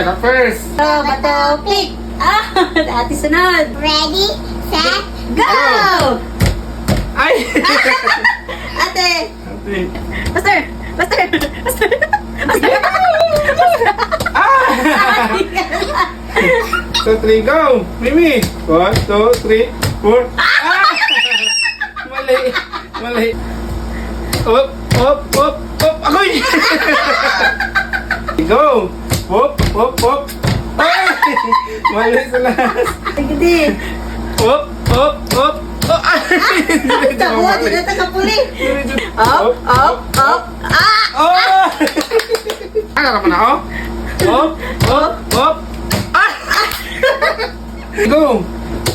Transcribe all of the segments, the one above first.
Sarah first. Bato, pick. Ate sunod. Ready, set, Go! Ay! Ate! Ate. Master! Master! Master! Master! Ah! So, 3, go! Mimi! 1, 2, 3, 4. Ah! Mali! Mali! Up! Up! Up! Up! Agoy! Go! Up! Up! Up! Ay! Mali sa last! Hindi. Up! Up! Up! Oh! Ay! Tako, tinatagapuli. Up, up, up. Oh! Ano ka pa na, oh? Up! Up! Up! Ah! Go!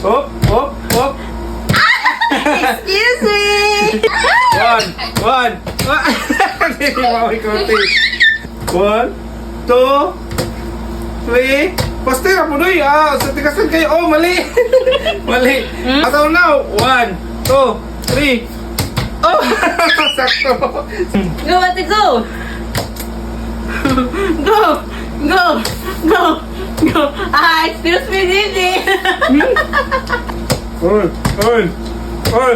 Up! Up! Up! Excuse me. 1, 1. Hindi mo ikuti. 1, 2, 3. Pastel ako doy. Sa tigasan kayo. Oh, mali. Mali. Ataw now. 1, 2, 3. Oh, sakto. Go, ate, go. Go. Go. Go. Go. Excuse me, Didi. Oy, oy, oy.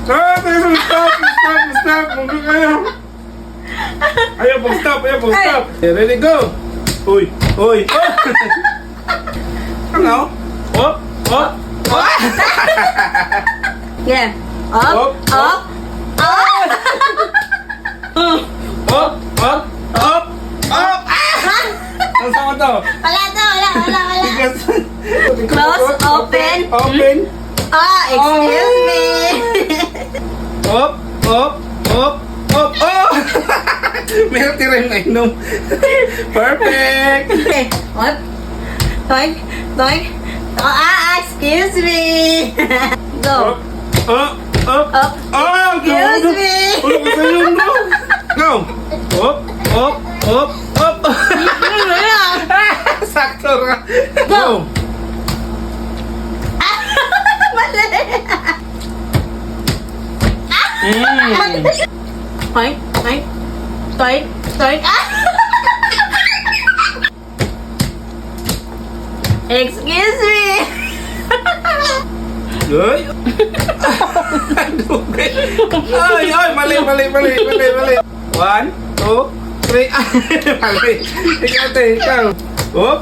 Stop. Munggo kayo. Ayaw pong stop. Okay, ready, go. Uy. Oh. Ano? Up. Yeah. Up, up. Up. Ang sama to? Wala. Tigas. Close, open. Open. Excuse me. Up. Oh! Meron tira yung nainom. Perfect! Okay. Up. Toink. Excuse me. Go. Up. Excuse me. Ulo ko sa'yo, no? Go! Up. Sakto ka. Go! Mali. Toink. Excuse me. Good? Ay, mali. 1, 2, 3. Mali. Ikaw. Up.